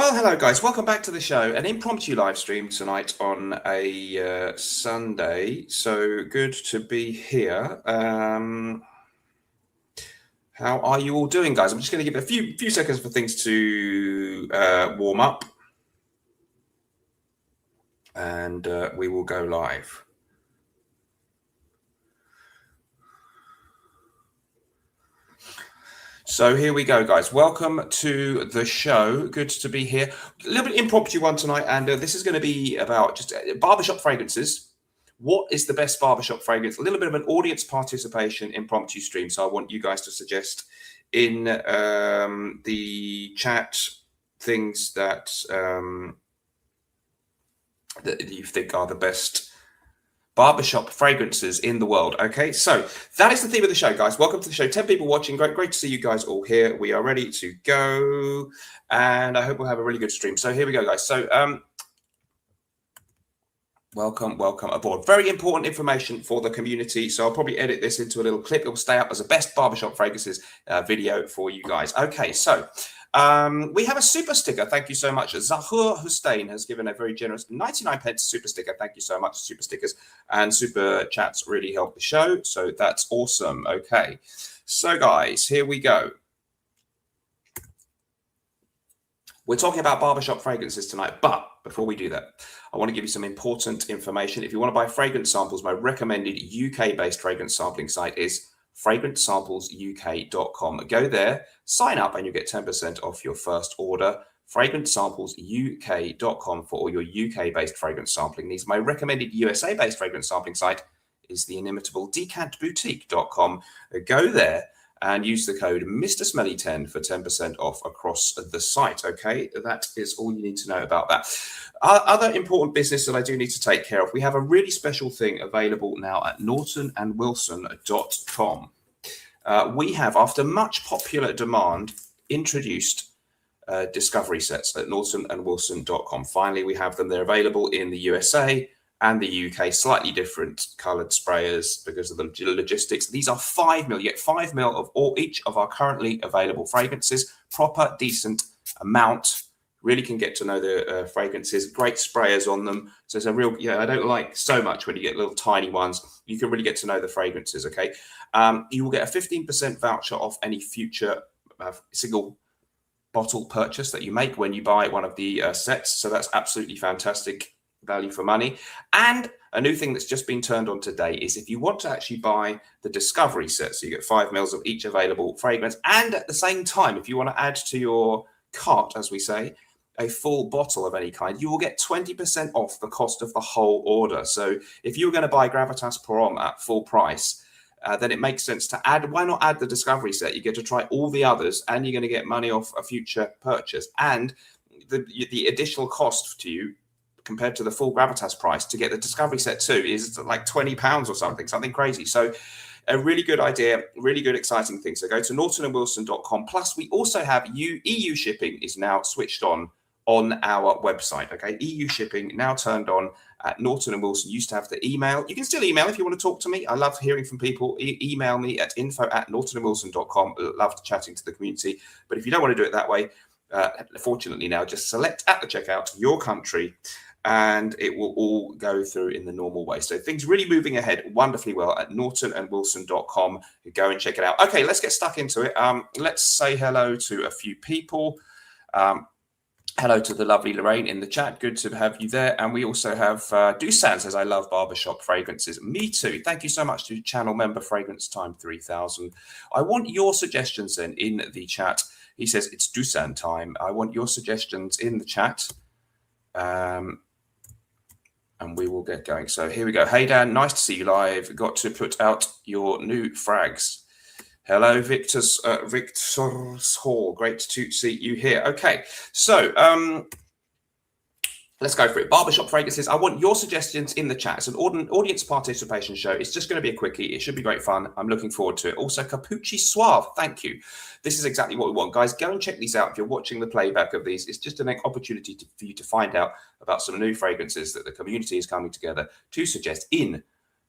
Well, hello guys, welcome back to the show. An impromptu live stream tonight on a Sunday. So good to be here. How are you all doing, guys? I'm just going to give it a few seconds for things to warm up, and we will go live. So here we go, guys. Welcome to the show. Good to be here. A little bit impromptu one tonight, and this is going to be about just barbershop fragrances. What is the best barbershop fragrance? A little bit of an audience participation impromptu stream. So I want you guys to suggest in the chat things that you think are the best barbershop fragrances in the world. Okay, so that is the theme of the show, guys. Welcome to the show. 10 people watching. Great to see you guys all here. We are ready to go, and I hope we'll have a really good stream. So here we go, guys. So welcome aboard. Very important information for the community. So I'll probably edit this into a little clip. It will stay up as a best barbershop fragrances video for you guys. Okay, so we have a super sticker. Thank you so much. Zahur Hussein has given a very generous 99p super sticker. Thank you so much. Super stickers and super chats really help the show. So that's awesome. Okay, so guys, here we go. We're talking about barbershop fragrances tonight, but before we do that, I want to give you some important information. If you want to buy fragrance samples, my recommended UK-based fragrance sampling site is fragrancesamplesuk.com. Go there, sign up, and you get 10% off your first order. Fragrancesamplesuk.com for all your UK-based fragrance sampling needs. My recommended USA-based fragrance sampling site is the inimitable decantboutique.com. Go there and use the code Mr. Smelly 10 for 10% off across the site. Okay, that is all you need to know about that. Other important business that I do need to take care of. We have a really special thing available now at nortonandwilson.com. We have, after much popular demand, introduced discovery sets at nortonandwilson.com. Finally, we have them. They're available in the USA and the UK, slightly different coloured sprayers because of the logistics. These are 5 mil. You get 5 mil of each of our currently available fragrances. Proper, decent amount. Really can get to know the fragrances. Great sprayers on them. So it's a real, I don't like so much when you get little tiny ones. You can really get to know the fragrances, okay? You will get a 15% voucher off any future single bottle purchase that you make when you buy one of the sets. So that's absolutely fantastic value for money. And a new thing that's just been turned on today is if you want to actually buy the discovery set, so you get 5 mils of each available fragrance, and at the same time, if you want to add to your cart, as we say, a full bottle of any kind, you will get 20% off the cost of the whole order. So if you were going to buy Gravitas Pour at full price, then it makes sense to add. Why not add the discovery set? You get to try all the others, and you're going to get money off a future purchase. And the additional cost to you compared to the full Gravitas price to get the discovery set too is like £20 or something crazy. So a really good idea, really good, exciting thing. So go to nortonandwilson.com. Plus, we also have EU shipping is now switched on our website. Okay, EU shipping now turned on at Norton and Wilson. Used to have the email. You can still email if you want to talk to me. I love hearing from people. Email me at info@nortonandwilson.com. Love chatting to the community. But if you don't want to do it that way, fortunately now just select at the checkout your country, and it will all go through in the normal way. So things really moving ahead wonderfully well at nortonandwilson.com. Go and check it out. Okay, let's get stuck into it. Let's say hello to a few people. Hello to the lovely Lorraine in the chat. Good to have you there. And we also have Dusan says, I love barbershop fragrances. Me too. Thank you so much to channel member Fragrance Time 3000. I want your suggestions then in the chat. He says, it's Dusan time. I want your suggestions in the chat. And we will get going. So here we go. Hey, Dan, nice to see you live. Got to put out your new frags. Hello, Victor's Hall. Great to see you here. Okay, so let's go for it. Barbershop fragrances. I want your suggestions in the chat. It's an audience participation show. It's just going to be a quickie. It should be great fun. I'm looking forward to it. Also, Capucci Suave. Thank you. This is exactly what we want. Guys, go and check these out. If you're watching the playback of these, it's just an opportunity for you to find out about some new fragrances that the community is coming together to suggest in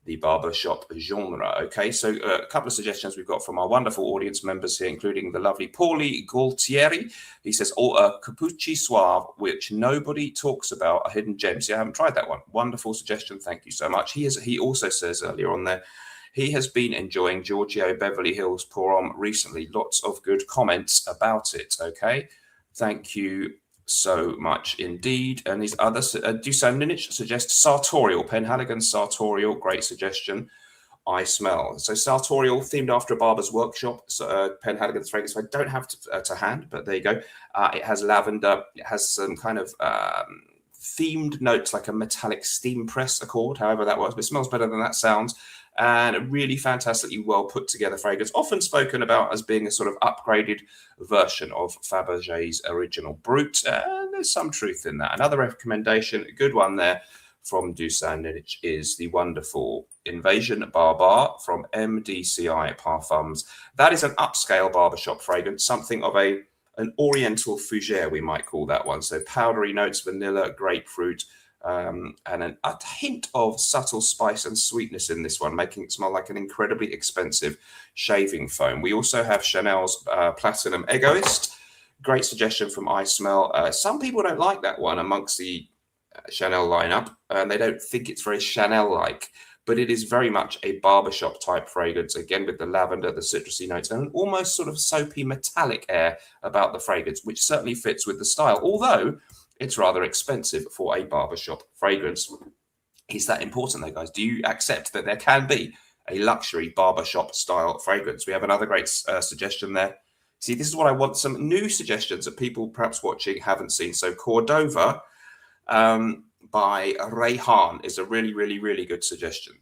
the barbershop genre. Okay, so a couple of suggestions we've got from our wonderful audience members here, including the lovely Paulie Gualtieri. He says, Capucci Suave, which nobody talks about, a hidden gem. See, I haven't tried that one. Wonderful suggestion. Thank you so much. He also says earlier on there, he has been enjoying Giorgio Beverly Hills Pour-Homme recently. Lots of good comments about it. Okay, thank you so much indeed. And these others, Dusan Ninic suggests Sartorial, Penhaligon Sartorial, great suggestion. I smell. So Sartorial, themed after a barber's workshop. So, Penhaligon's fragrance I don't have to hand, but there you go. It has lavender. It has some kind of themed notes, like a metallic steam press accord, however that works, but it smells better than that sounds. And a really fantastically well put together fragrance, often spoken about as being a sort of upgraded version of Fabergé's original Brut. There's some truth in that. Another recommendation, a good one there from Dusan Ninic, is the wonderful Invasion Barbar from MDCI Parfums. That is an upscale barbershop fragrance, something of an oriental fougere, we might call that one. So powdery notes, vanilla, grapefruit, and a hint of subtle spice and sweetness in this one, making it smell like an incredibly expensive shaving foam. We also have Chanel's Platinum Egoist. Great suggestion from I Smell. Some people don't like that one amongst the Chanel lineup, and they don't think it's very Chanel-like, but it is very much a barbershop type fragrance, again with the lavender, the citrusy notes, and an almost sort of soapy metallic air about the fragrance, which certainly fits with the style, although it's rather expensive for a barbershop fragrance. Is that important though, guys? Do you accept that there can be a luxury barbershop style fragrance? We have another great suggestion there. See, this is what I want, some new suggestions that people perhaps watching haven't seen. So Cordova by Reyhan is a really, really, really good suggestion,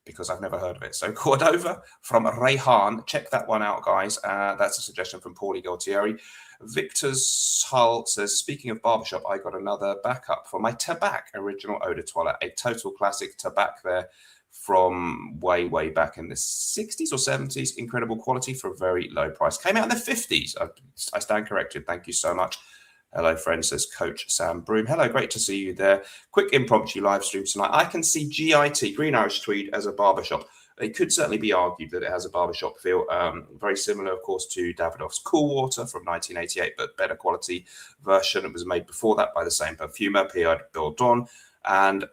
because I've never heard of it. So Cordova from Reyhan, check that one out, guys. That's a suggestion from Paulie Gualtieri. Victor Hull says, speaking of barbershop, I got another backup for my Tabac original eau de toilette, a total classic Tabac there from way, way back in the 60s or 70s. Incredible quality for a very low price. Came out in the 50s. I stand corrected. Thank you so much. Hello, friend, says Coach Sam Broom. Hello, great to see you there. Quick impromptu live stream tonight. I can see GIT, Green Irish Tweed, as a barbershop. It could certainly be argued that it has a barbershop feel. Very similar, of course, to Davidoff's Cool Water from 1988, but better quality version. It was made before that by the same perfumer, Pierre Bourdon, and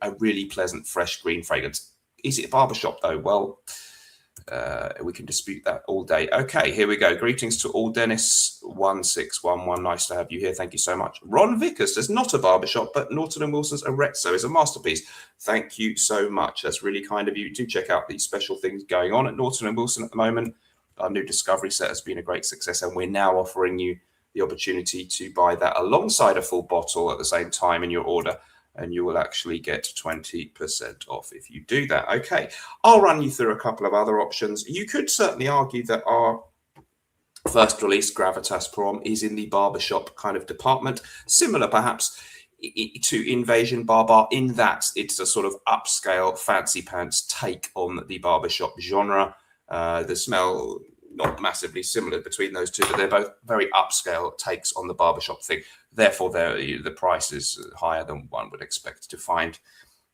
a really pleasant, fresh green fragrance. Is it a barbershop, though? Well, we can dispute that all day. Okay, here we go. Greetings to all. Dennis1611, nice to have you here. Thank you so much. Ron Vickers says, not a barbershop, but Norton & Wilson's Arezzo is a masterpiece. Thank you so much. That's really kind of you. Do check out these special things going on at Norton & Wilson at the moment. Our new Discovery set has been a great success, and we're now offering you the opportunity to buy that alongside a full bottle at the same time in your order, and you will actually get 20% off if you do that. Okay, I'll run you through a couple of other options. You could certainly argue that our first release, Gravitas Prom, is in the barbershop kind of department, similar perhaps to Invasion Barbar, in that it's a sort of upscale, fancy pants take on the barbershop genre. The smell, not massively similar between those two, but they're both very upscale takes on the barbershop thing. Therefore, the price is higher than one would expect to find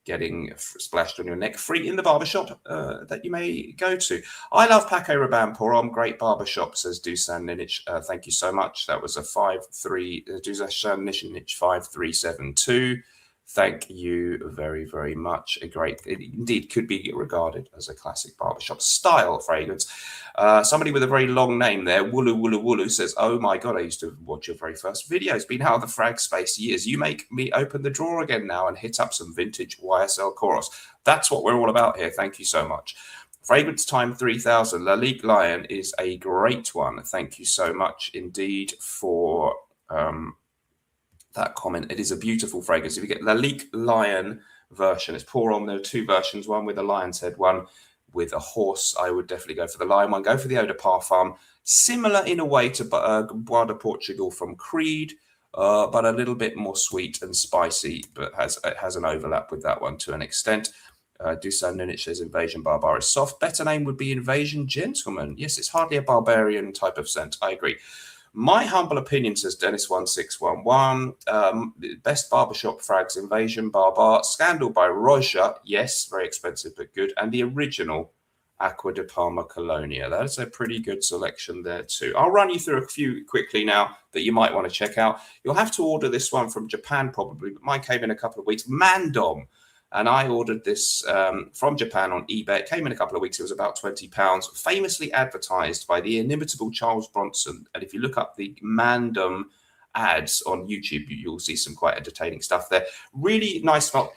getting splashed on your neck free in the barbershop that you may go to. I love Paco Rabanne Pour-Homme, great barbershop, says Dusan Ninic. Thank you so much. That was a 5-3, Dusan Ninic 5372. Thank you very, very much. A great, it indeed could be regarded as a classic barbershop style fragrance. Somebody with a very long name there, Wooloo Wooloo Wooloo, says, oh my God, I used to watch your very first video. It's been out of the frag space years. You make me open the drawer again now and hit up some vintage YSL Coros. That's what we're all about here. Thank you so much. Fragrance Time 3000, Lalique Lion is a great one. Thank you so much indeed for that comment. It is a beautiful fragrance. If you get Lalique Lion version, it's Pour-Homme. There are two versions, one with a lion's head, one with a horse. I would definitely go for the lion one. Go for the Eau de Parfum. Similar in a way to Bois de Portugal from Creed, but a little bit more sweet and spicy, but it has an overlap with that one to an extent. Dusan Ninic says Invasion Barbar is soft. Better name would be Invasion Gentleman. Yes, it's hardly a barbarian type of scent. I agree. My humble opinion, says Dennis1611, best barbershop frags, Invasion Barbar, Scandal by Roger, yes, very expensive but good, and the original Aqua de Palma Colonia. That is a pretty good selection there too. I'll run you through a few quickly now that you might want to check out. You'll have to order this one from Japan probably, but mine came in a couple of weeks. Mandom. And I ordered this from Japan on eBay. It came in a couple of weeks. It was about £20. Famously advertised by the inimitable Charles Bronson. And if you look up the Mandom ads on YouTube, you'll see some quite entertaining stuff there. Really nice, a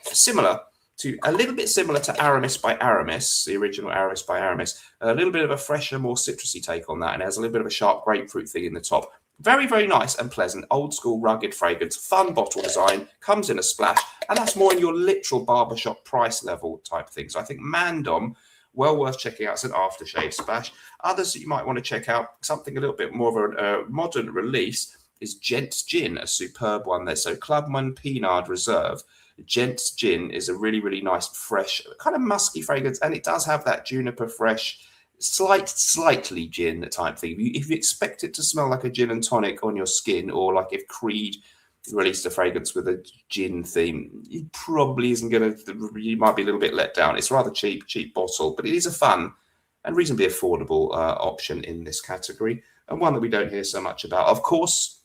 little bit similar to Aramis by Aramis, the original Aramis by Aramis. A little bit of a fresher, more citrusy take on that. And it has a little bit of a sharp grapefruit thing in the top. Very, very nice and pleasant, old school, rugged fragrance, fun bottle design, comes in a splash, and that's more in your literal barbershop price level type thing. So I think Mandom, well worth checking out. It's an aftershave splash. Others that you might want to check out, something a little bit more of a modern release, is Gent's Gin, a superb one there. So Clubman Pinard Reserve. Gent's Gin is a really, really nice, fresh, kind of musky fragrance, and it does have that juniper fresh, slightly gin type thing. If you expect it to smell like a gin and tonic on your skin, or like if Creed released a fragrance with a gin theme, it probably isn't going to, you might be a little bit let down. It's rather cheap bottle, but it is a fun and reasonably affordable option in this category, and one that we don't hear so much about. Of course,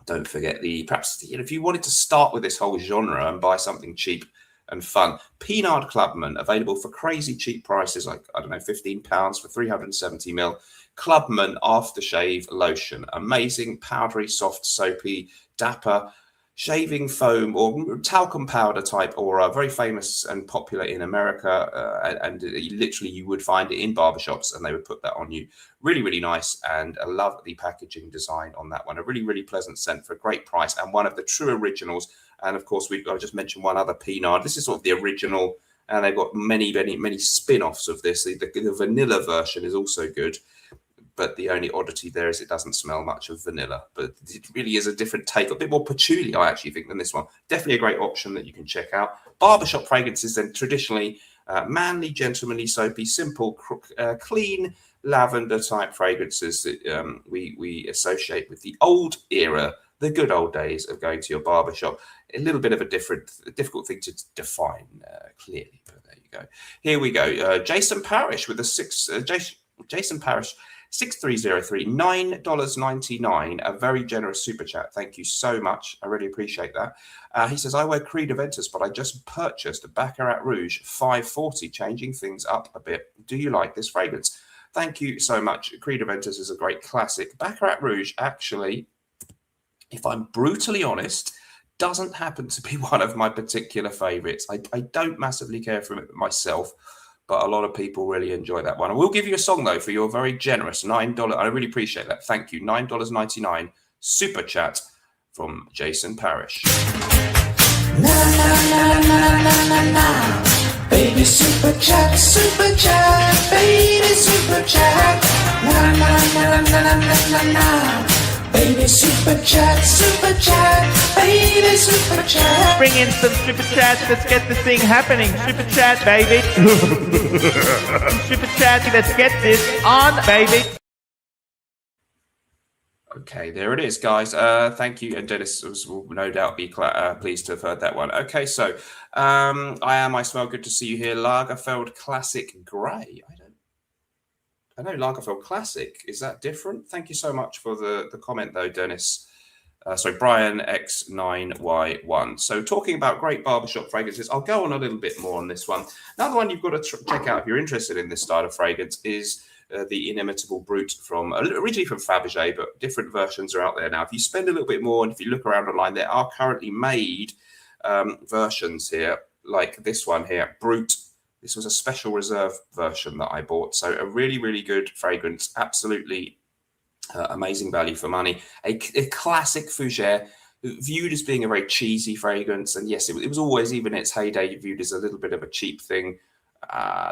don't forget if you wanted to start with this whole genre and buy something cheap and fun, Pinard Clubman, available for crazy cheap prices, like, I don't know, £15 for 370 ml. Clubman aftershave lotion, amazing, powdery, soft, soapy, dapper, shaving foam or talcum powder type aura, very famous and popular in America, and literally you would find it in barbershops and they would put that on you. Really, really nice, and I love the packaging design on that one. A really, really pleasant scent for a great price, and one of the true originals. And of course, I just mentioned one other Pinard. This is sort of the original, and they've got many, many, many spin-offs of this. The vanilla version is also good, but the only oddity there is it doesn't smell much of vanilla. But it really is a different take, a bit more patchouli, I actually think, than this one. Definitely a great option that you can check out. Barbershop fragrances, then traditionally manly, gentlemanly, soapy, simple, clean, lavender-type fragrances that we associate with the old era, the good old days of going to your barbershop. A little bit of a difficult thing to define clearly, but there you go. Here we go. Jason Parrish with a Jason Parrish 6303, $9.99, a very generous super chat. Thank you so much. I really appreciate that. He says, I wear Creed Aventus, but I just purchased a Baccarat Rouge 540, changing things up a bit. Do you like this fragrance? Thank you so much. Creed Aventus is a great classic. Baccarat Rouge, actually, if I'm brutally honest, doesn't happen to be one of my particular favorites. I don't massively care for it myself, but a lot of people really enjoy that one. I will give you a song, though, for your very generous $9. I really appreciate that. Thank you. $9.99 super chat from Jason Parrish. Na, na, na, na, na, na, na. Baby super chat, baby super chat. Na, na, na, na, na, na, na, na. Baby super chat, baby super chat. Bring in some super chats, let's get this thing happening. Super chat, baby. Super chat, let's get this on, baby. Okay, there it is, guys. Thank you. And Dennis will no doubt be pleased to have heard that one. Okay, so I smell good to see you here. Lagerfeld Classic Grey. I know Lagerfeld Classic. Is that different? Thank you so much for the comment, though, Dennis. Brian X9Y1. So talking about great barbershop fragrances, I'll go on a little bit more on this one. Another one you've got to check out if you're interested in this style of fragrance is the inimitable Brut from originally from Fabergé, but different versions are out there now. If you spend a little bit more and if you look around online, there are currently made versions here, like this one here, Brut. This was a special reserve version that I bought. So a really, really good fragrance. Absolutely amazing value for money. A classic fougere, viewed as being a very cheesy fragrance. And yes, it was always, even in its heyday, viewed as a little bit of a cheap thing.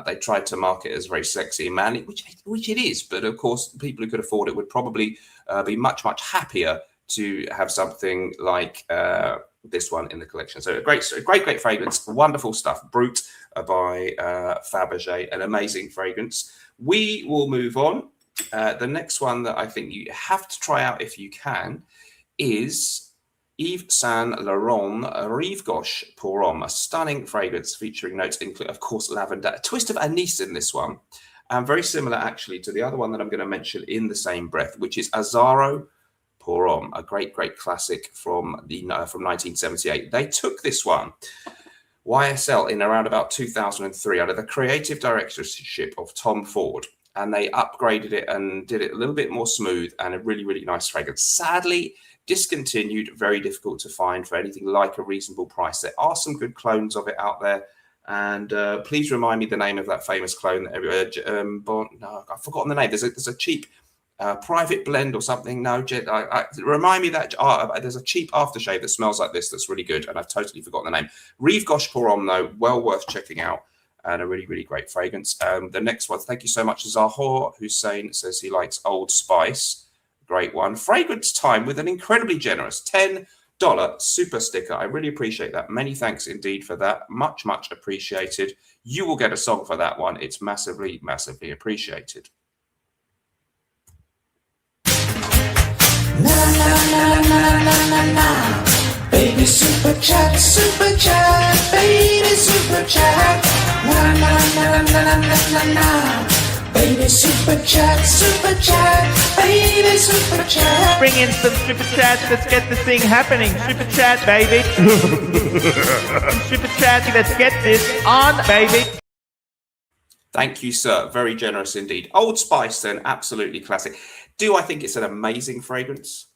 They tried to market it as very sexy and manly, which it is. But of course, people who could afford it would probably be much, much happier to have something like this one in the collection. So a great fragrance, wonderful stuff. Brut by Fabergé, an amazing fragrance. We will move on The next one that I think you have to try out if you can is Yves Saint Laurent Rive Gauche Pour Homme, a stunning fragrance featuring notes include, of course, lavender, a twist of anise in this one, and very similar actually to the other one that I'm going to mention in the same breath, which is Azzaro Pour Homme, a great classic from 1978. They took this one, YSL, in around about 2003 under the creative directorship of Tom Ford, and they upgraded it and did it a little bit more smooth and a really nice fragrance. Sadly, discontinued, very difficult to find for anything like a reasonable price. There are some good clones of it out there, and please remind me the name of that famous clone. No, I've forgotten the name. There's a cheap private blend or something. No, remind me that there's a cheap aftershave that smells like this that's really good, and I've totally forgotten the name. Rive Gauche Pour Homme, though, well worth checking out, and a really great fragrance. The next one, thank you so much, Zahor Hussein says he likes Old Spice. Great one. Fragrance time with an incredibly generous $10 super sticker. I really appreciate that. Many thanks indeed for that. Much appreciated. You will get a song for that one. It's massively appreciated. Na. Baby super chat, baby super chat. Na. Baby super chat, baby super chat. Bring in some super chats. Let's get this thing happening. Super chat, baby. Super chat. Let's get this on, baby. Thank you, sir. Very generous indeed. Old Spice, then, absolutely classic. Do I think it's an amazing fragrance?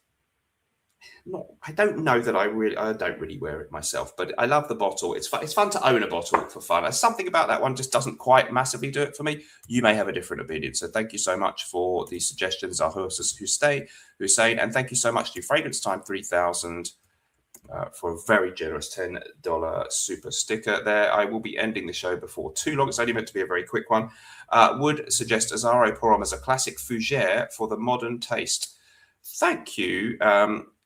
No, I don't know that I don't really wear it myself, but I love the bottle. It's fun to own a bottle for fun. Something about that one just doesn't quite massively do it for me. You may have a different opinion. So thank you so much for the suggestions, Hussein, and thank you so much to Fragrance Time 3000 for a very generous $10 super sticker there. I will be ending the show before too long. It's only meant to be a very quick one. Would suggest Azzaro Pour Homme as a classic fougere for the modern taste. Thank you.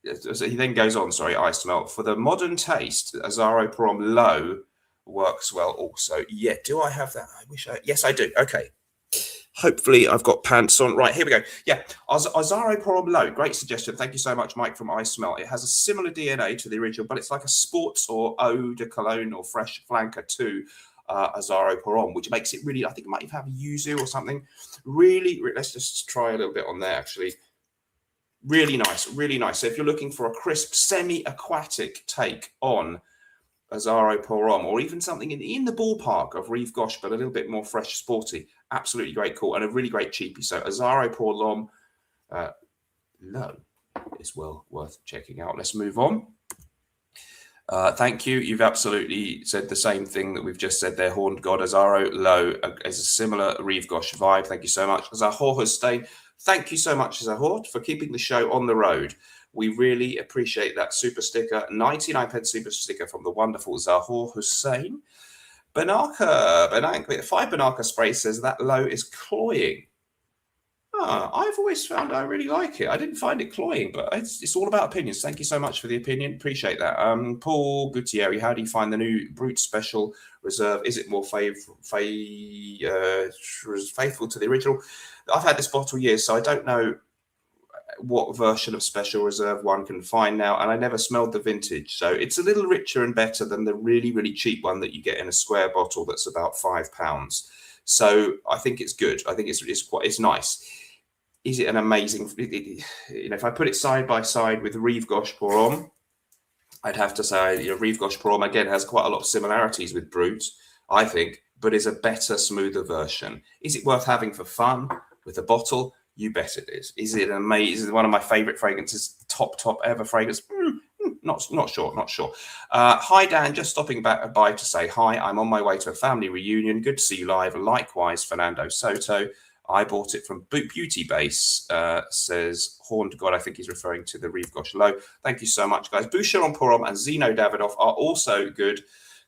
He then goes on, I smell. For the modern taste, Azzaro Pour Homme Low works well also. Yeah, do I have that? Yes, I do. Okay. Hopefully I've got pants on. Right, here we go. Yeah, Azzaro Pour Homme Low. Great suggestion. Thank you so much, Mike from I Smell. It has a similar DNA to the original, but it's like a sports or eau de cologne or fresh flanker to Azzaro Pour Homme, which makes it really, I think it might even have yuzu or something. Really, let's just try a little bit on there, actually. Really nice. So if you're looking for a crisp, semi-aquatic take on Azzaro Pour Homme, or even something in the ballpark of Rive Gauche, but a little bit more fresh, sporty, absolutely great call, and a really great cheapie. So Azzaro Pour Homme Low is well worth checking out. Let's move on. Thank you. You've absolutely said the same thing that we've just said there. Horned God, Azzaro Low is a similar Rive Gauche vibe. Thank you so much. Zahor Hussein, thank you so much, Zahor, for keeping the show on the road. We really appreciate that super sticker, 99p super sticker from the wonderful Zahor Hussein. Banaka, 5 Banaka spray says that Low is cloying. I've always found I really like it. I didn't find it cloying, but it's all about opinions. Thank you so much for the opinion. Appreciate that. Paul Gutierrez, how do you find the new Brut Special Reserve? Is it more faithful to the original? I've had this bottle years, so I don't know what version of Special Reserve one can find now, and I never smelled the vintage. So it's a little richer and better than the really cheap one that you get in a square bottle that's about £5. So I think it's good. I think it's nice. Is it an amazing? If I put it side by side with Rive Gauche Pour Homme, I'd have to say Rive Gauche Pour Homme again has quite a lot of similarities with Brut, I think, but is a better, smoother version. Is it worth having for fun with a bottle? You bet it is. Is it amazing? Is it one of my favorite fragrances? Top ever fragrance? Not sure. Hi, Dan. Just stopping by to say hi. I'm on my way to a family reunion. Good to see you live. Likewise, Fernando Soto. I bought it from Beauty Base, says Horned God. I think he's referring to the Rive Gauche Low. Thank you so much, guys. Boucheron Pour Homme and Zeno Davidoff are also good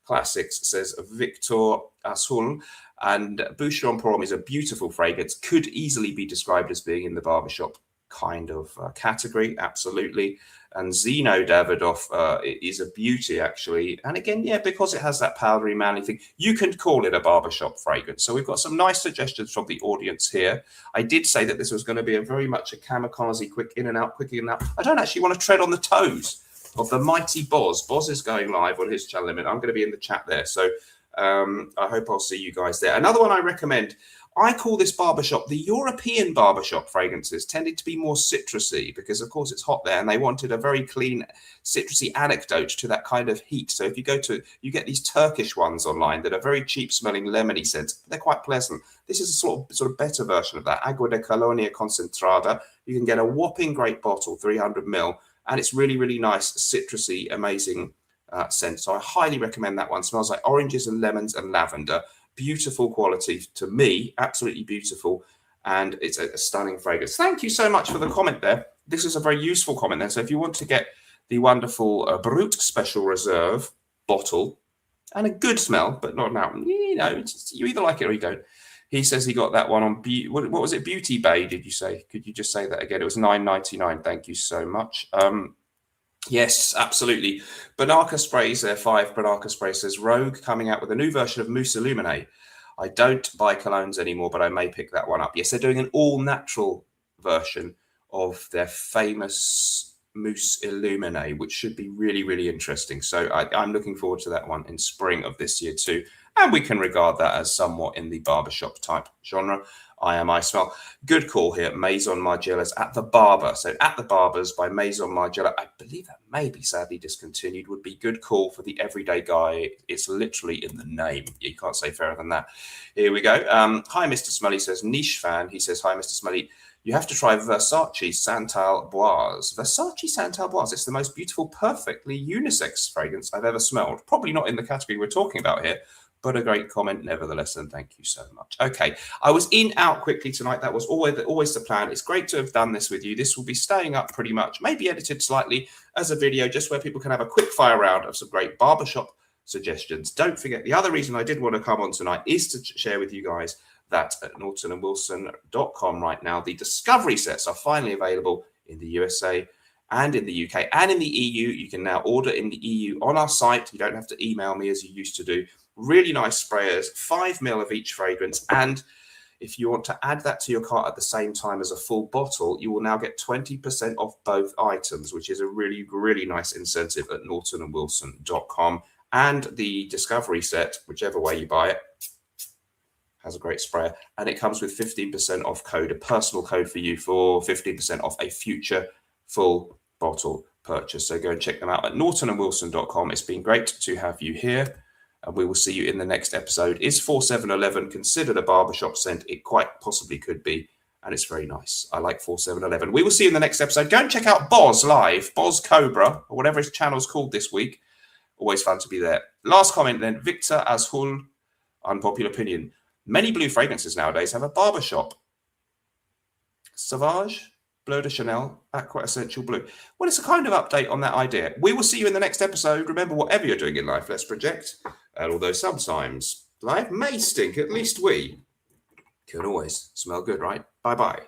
classics, says Victor Azul. And Boucheron Pour Homme is a beautiful fragrance. Could easily be described as being in the barbershop. kind of category, absolutely. And Zeno Davidoff is a beauty, actually. And again, yeah, because it has that powdery manly thing, you can call it a barbershop fragrance. So we've got some nice suggestions from the audience here. I did say that this was going to be very much a kamikaze, quick in and out, quick in and out. I don't actually want to tread on the toes of the mighty Boz. Boz is going live on his channel. I'm going to be in the chat there. So I hope I'll see you guys there. Another one I recommend, I call this barbershop, the European barbershop fragrances tended to be more citrusy because, of course, it's hot there and they wanted a very clean, citrusy anecdote to that kind of heat. So if you go to, you get these Turkish ones online that are very cheap smelling lemony scents. They're quite pleasant. This is a sort of better version of that. Agua de Colonia Concentrada. You can get a whopping great bottle, 300 ml, and it's really, really nice, citrusy, amazing scent. So I highly recommend that one. Smells like oranges and lemons and lavender. Beautiful quality to me, absolutely beautiful, and it's a stunning fragrance. Thank you so much for the comment there. This is a very useful comment there. So if you want to get the wonderful Brut Special Reserve bottle and a good smell, but not now, you know, you either like it or you don't. He says he got that one on what was it? Beauty Bay? Did you say? Could you just say that again? It was $9.99. Thank you so much. Yes, absolutely. Banaka sprays, there 5 Banaka sprays. Says Rogue coming out with a new version of Mousse Illumine. I don't buy colognes anymore, but I may pick that one up. Yes, they're doing an all-natural version of their famous Mousse Illumine, which should be really, really interesting. So I'm looking forward to that one in spring of this year too. And we can regard that as somewhat in the barbershop type genre. I Smell. Good call here. Maison Margiela's At the Barber. So At the Barbers by Maison Margiela. I believe that may be sadly discontinued. Would be good call for the everyday guy. It's literally in the name. You can't say fairer than that. Here we go. Hi, Mr. Smelly, says Niche Fan. He says, hi, Mr. Smelly. You have to try Versace Santal Boise. Versace Santal Boise. It's the most beautiful, perfectly unisex fragrance I've ever smelled. Probably not in the category we're talking about here, but a great comment nevertheless, and thank you so much. Okay, I was in, out quickly tonight. That was always the plan. It's great to have done this with you. This will be staying up pretty much, maybe edited slightly as a video, just where people can have a quick fire round of some great barbershop suggestions. Don't forget, the other reason I did want to come on tonight is to share with you guys that at nortonandwilson.com right now, the discovery sets are finally available in the USA and in the UK and in the EU. You can now order in the EU on our site. You don't have to email me as you used to do. Really nice sprayers, 5 ml of each fragrance. And if you want to add that to your cart at the same time as a full bottle, you will now get 20% off both items, which is a really, really nice incentive at nortonandwilson.com. And the discovery set, whichever way you buy it, has a great sprayer. And it comes with 15% off code, a personal code for you for 15% off a future full bottle purchase. So go and check them out at nortonandwilson.com. It's been great to have you here. And we will see you in the next episode. Is 4711 considered a barbershop scent? It quite possibly could be. And it's very nice. I like 4711. We will see you in the next episode. Go and check out Boz live, Boz Cobra, or whatever his channel's called this week. Always fun to be there. Last comment then. Victor Azhul, unpopular opinion. Many blue fragrances nowadays have a barbershop. Sauvage, Bleu de Chanel, Aqua Essential Blue. Well, it's a kind of update on that idea. We will see you in the next episode. Remember, whatever you're doing in life, let's project. And although sometimes life may stink, at least we can always smell good, right? Bye-bye.